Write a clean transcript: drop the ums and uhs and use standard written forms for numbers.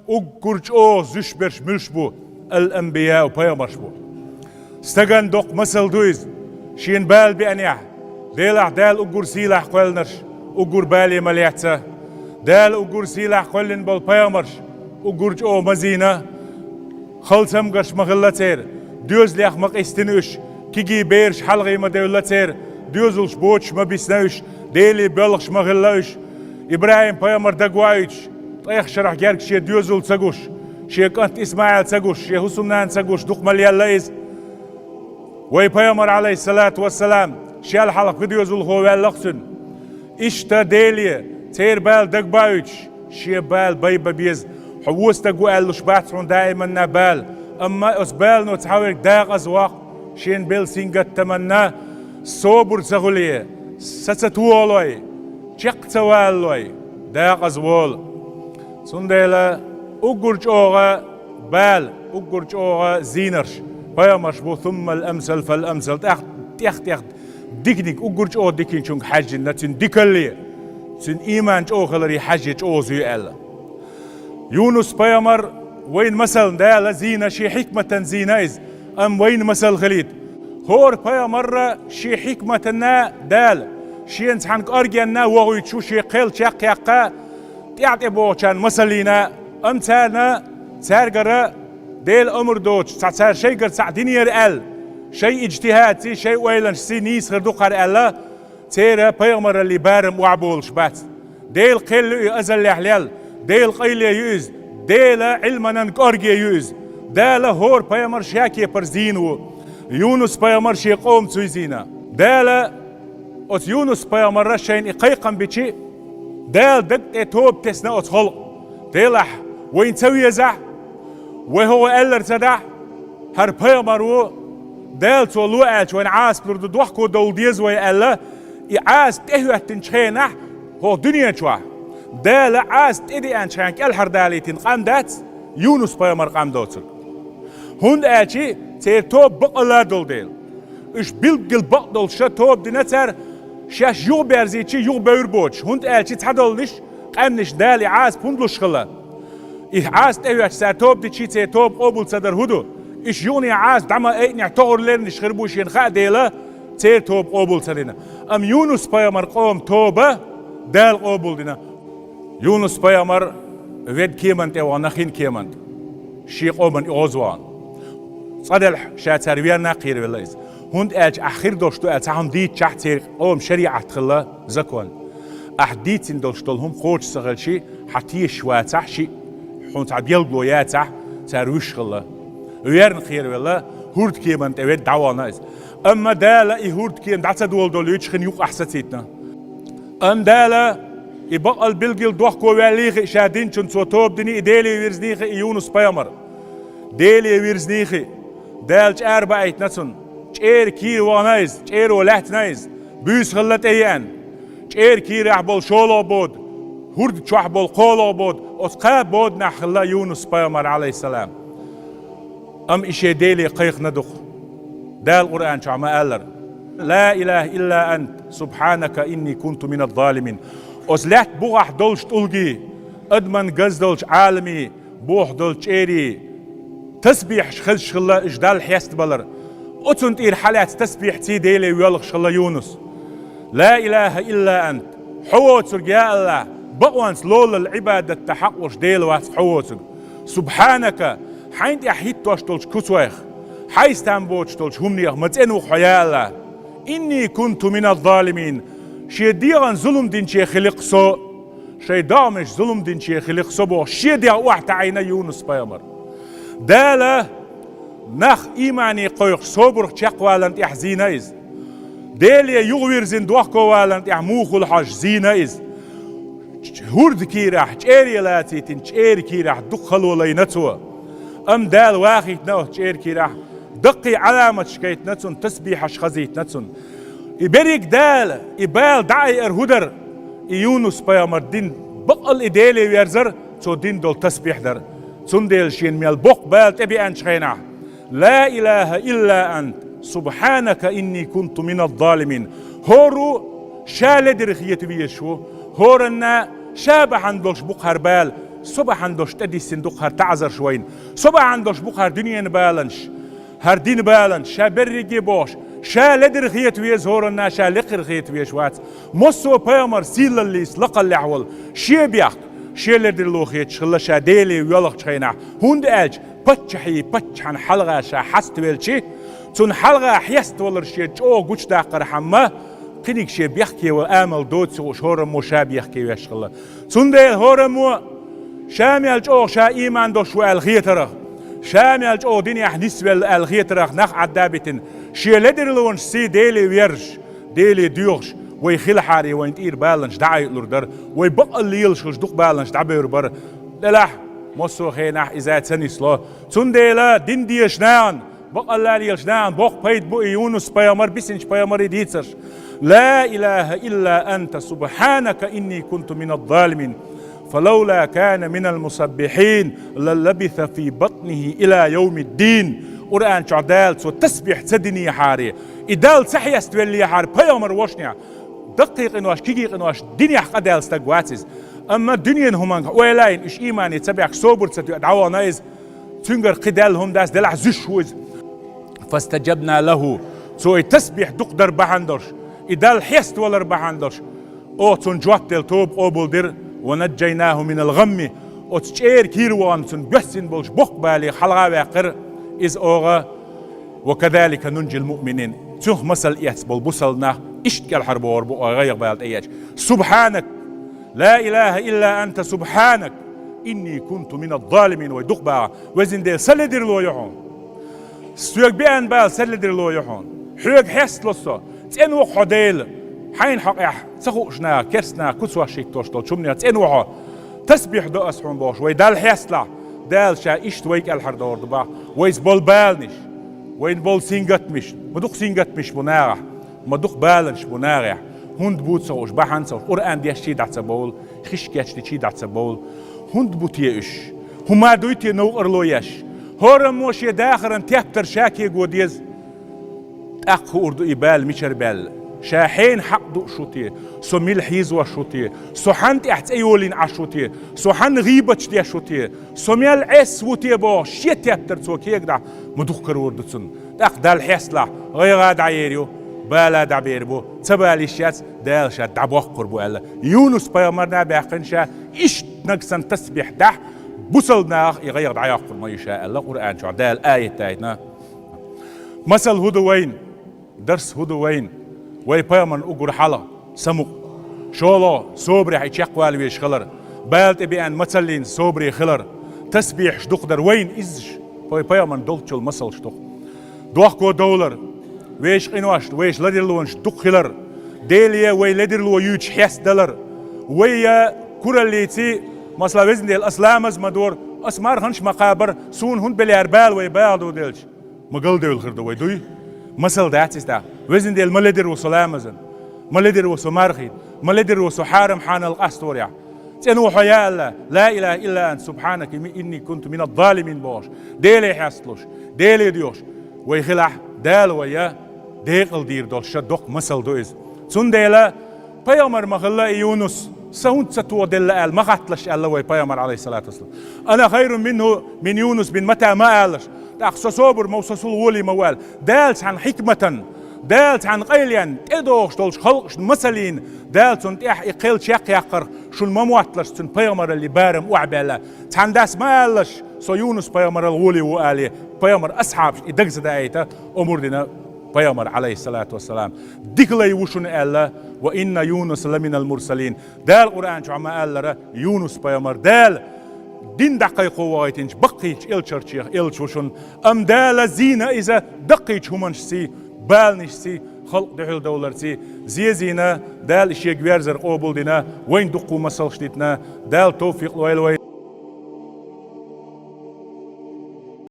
uggurç o züşberş mülş bu الأنبياء وبيامرش بو استغن دوق مسل دويز شين بال بأنيح ديل دال أقور سيلاح قولنرش أقور بالي مليحتا دال أقور سيلاح قولن بال بيامرش أقورج أو مزينة خلصم قرش مغلتير ديوز ليخ مقستنوش كيجي بيرش حلغي ما دولتير ديوزلش بوتش ما بيسنوش ديلي بلغش مغلوش إبراهيم بيامر دقوايش طيخ شرح جارك شي ديوزل تسقوش شي كانت إسماعيل تسقوش شي حسنان تسقوش دوق مليال ليز وي بيامر عليه الصلاة والسلام شي الحلق ديوزل هو واللقسن إشتا ديلي تير بال دقوايش شي بال بيبا بيز حووس تقوال لشباترون دائما نبال أما أسبال نو تحاورك داق أزواق شين بيل سينغت تمنى صوبر تغليه ستتوالوي چق توالوي داق أزوال سنديلا أقرج أوغا بال أقرج أوغا زينرش بيامرش بو ثم الأمثل فالأمثل تيخ ديكنيك أقرج أوغا ديكين شونك حاجة نتن ديكالي تن إيمان أوغلري حاجة أوزي ألا يونس بيامر وين مثل دالا زينة شي حكمة زينايز أم وين مثل غليد هور بيامر شي حكمة دال شي انسحانك أرجينا وغوي تشو شي قيل شاق يقا تعطي بوشان مثلينا أم تانا تارجر ديل أمر دوش تار شيء قر سعدينير ال شيء اجتهادي شيء ويلنش سي نيس غردو قار الله تيرا بيامر اللي بارم وعبول شبات ديل قيل أزل يحلال ديل قيل يوز ديل علمنا نكارجي يوز ديل هور بيامر شاكي برزينو يونس بيامر شي قوم تزينا ديل أت يونس بيامر رشين إقيقا بشي ديل دق توب تسنا أت خلق ديلح وين تسوي زح وهو ألر تدح هر بيامرو ديل تولو ألش وين عاس برد دوحكو دول ديز وي ألا عاس تهوه تنشينح هو دنيا شواه ديل عاس تدي أنشانك الحر داليتين قامدات يونس بيامر قامدوتك هند ألشي تير توب بقلا دول ديل إش بيلقل بقدل شا توب دينتر شاش يو برزيتشي يو بير بوتش هند ألشي تحدلنش قامنش دالي عاس بندلش خلا إيه عاس تأويش ساتوب دي شي تيتوب قبول صدر هدو إيش يوني عاس دعما إيه تغر لرنش خربوش ينخاء ديلا تير توب قبول صدرنا أم يونس بيامر قوم توبة دال قبول دينا يونس بيامر ويد كيمنت أو نخين كيمنت شي قومن إغزوان صدل شاتر ويرنا قير والليز هند ألج أخير دوشتو أتهم ديت شحتير قوم شريعة خلا زكوان أحديتين دوشتولهم خوش سغل شي حتى شواتح شي حونت عبيل بلوياتح تاروش خلا ويرن خير والله هورد كيمنت أويد دعوانايز أما دالا هورد كيم دعتا دول دوليوش خن يوق أحساتيتنا أم دالا يبقى البلجل دوحكو واليخي شادين شن صوتوب دني ديلي ويرزنيخي يونس بيامر ديلي ويرزنيخي دالج أربعة نتن شير كير وانايز شير ولحت نايز بيس خلت أيان شير كير أحبال شولو بود هورد شو أحبال قولو بود أسقاب بود نحلا يونس بيامر عليه السلام أم إشي ديلي قيق ندخ دال القرآن شو عما قالر لا إله إلا أنت سبحانك إني كنت من الظالمين أسلحت بوغح دولش تلقي أدمن قزدولش عالمي بوح دولش إيري تسبيح شخلش خلا إجدال حيست بلر أتنت إير حالات تسبيح تي ديلي ويالغ شخلا يونس لا إله إلا أنت حووتك يا الله بقوانس لول العبادة تحقوش ديل واتف حووتك سبحانك حينت أحيط توشتولش كتويخ حيستان بوشتولش همنيخ متنوخ يا الله إني كنت من الظالمين شي ديغان ظلم دين شي خلق سو شي دامش ظلم دين شي خلق سو بو شي ديغ واحد عينا يونس بيامر دالا نخ إيماني قيق صبر تشق والانت إحزينايز داليا يغوير زين دوحكو والانت إحموخو الحاج زينايز هورد كيراح تشيري لاتيتين تشيري كيراح دخلوا لينتوا أم دال واخيت نوه تشيري كيراح دقي علامة شكيت نتون تسبيح خزيت نتون إبريك دال إبال دعي إرهدر يونس بيامر دين بقل إدالي ويرزر تو دين دول تسبيح در تندل شين ميال بق بال تبي أنشخينا لا إله إلا أنت سبحانك إني كنت من الظالمين هورو شال درخية بيشو هورنا شابه عندولش بق هربال صبح عندوش تدي الصندوق هر تعذر شوين صبح عندوش بوخ هر دنيا بالنش هر دين بالنش شا برجي بوش شا لدر خيت ويز هورنا شا لقر خيت ويش وات مصو بيامر سيل الليس لقل لحول شي بيخ شي لدر لو خيت شغل شا ديلي ويلق شينا هوند ألج بتشحي بتشحن حلقة شا حست ويلشي تون حلقة حيست ولر شي جو قوش داقر حما قنيك شي بيحكي وآمل دوتس وشهورمو شا بيحكي ويشغل تون ديل هورمو شامل جو شا إيمان دوش والغيتره شامل جو دنيا حديث والغيتره نخ عدابتن شي لدر لونش سي ديلي ويرش ديلي ديوش ويخيل حاري وين تير بالنش دعاي لردر ويبقى اللي يلشش دوق بالنش دعبير بر لا مصو خينح إذا تنسلو تون ديلا دين ديشنان بقى اللي يلشنان بق بيت بقى يونس بيامر بسنش بيامر ديتسر لا إله إلا أنت سبحانك إني كنت من الظالمين فلولا كان من المسبحين للبث في بطنه إلى يوم الدين قرآن شعدال سو تسبح تدني حاري إدال سحي استولي حار بيامر وشنيا دقيق إنواش كيجيق إنواش دنيا قدال استقواتيز أما الدنيا هم ويلاين إيش إيمان يتبعك صبر ستدعوا نايز تنقر قدالهم داس دلع زشوز فاستجبنا له سو تسبح دقدر بحندرش إدال حيست ولا بحندرش أو تنجوات التوب أو بولدر ونجيناه من الغم أو تشير كيروان تنجسن بولش بق بالي حلقة واقر إز أوغا وكذلك ننجي المؤمنين تنخ مسل إيهتس بالبسلنا إشتكال حربور بقى غير بالت إياج سبحانك لا إله إلا أنت سبحانك إني كنت من الظالمين ويدق بقى وزن ديل سلدر لو يحون سويق بيان بال سلدر لو يحون حيق حيست لصو تين وقع ديل حين حقيح سخوشنا كرسنا كسوا شيك توشتل شمنا تين وقع تسبيح دو أسحون باش ويدال حيستلا دال شا إشت ويك الحردور دبا ويز بول بالنش وين بول سينغت مش مدوق سينغت مش بنارح مدوق بالنش بنارح هند بوت سوش بحن سوش قرآن ديش شي دعت سبول خش كاتش شي دعت سبول هند بوت يش هما دويتي نو أرلو يش هورم موش يداخر ان تيبتر شاكي قوديز أقو أردو إبال ميشر بال شاحين حق دو شوتي سو ملح يزوى شوتي سو حنت احت ايولين عشوتي سو حن غيبتش دي شوتي سو ميال عس وتي بو شي تيبتر سو كيك دا مدوخ كرور دتسن اق دال حيسلا غير غاد عيريو بالا دعبيربو تبالي شات دال شات دعبوخ قربو ألا يونس بيامرنا باقنشا إيش نقصن تسبيح دح بوصلنا يغير دعياق ما يشاء الله قرآن شو دال آية تايتنا مثل هدو وين درس هدو وين وي بيامن أقر حلا سمو شولو صبري حيشيق والويش خلر بالت بيان مثلين صبري خلر تسبيح شدقدر وين إزش بيامن دولتشل مثل شدق دوخكو دولار ويش قنواش ويش لدر لونش دق خلر ديليا وي لدر لو يوش حيس دلر ويا كوراليتي مثلا وزن ديل أسلامز مدور أسمار هنش مقابر سون هن بلياربال وي باعدو ديلش مقل ديل خردو وي دوي مثل داتس دا وزن ديل ملدر وسلامزن ملدر وسمارخين ملدر وسحارم حان القستوريا تنو حيا الله لا إله إلا أنت سبحانك إني كنت من الظالمين باش ديلي حاصلوش ديلي ديوش ويخلع دال ويا ديقل دير دول شدوق مسل دويز سون ديلا بيامر مغلا يونس سهونت ستو ديلا ما قتلش الله وي بيامر عليه الصلاة والسلام أنا خير منه من يونس بن متى ما قالش تأخص صبر موسسول ولي موال دالت عن حكمة دالت عن قيليان تدوش دولش خلقش مسلين دالت انت إقيل شاق يقر شو الممواتلش تن بيامر اللي بارم وعبالا تان داس ما قالش سو يونس بيامر الولي وقالي بيامر أصحاب إدقز دايتا أمور دينا بيامر عليه الصلاة والسلام ديكلي وشن ألا وإن يونس لمن المرسلين دال القرآن شو عما ألا يونس بيامر دال دين دقيق وايتنش بقيتش إلشرشيخ إلشوشن أم دال زينة إذا دقيتش همانش سي بالنش سي خلق دحل دولار سي زينا دال إشياء جوارزر قوبل دينا وين دقو مسلش ديتنا دال توفيق ويل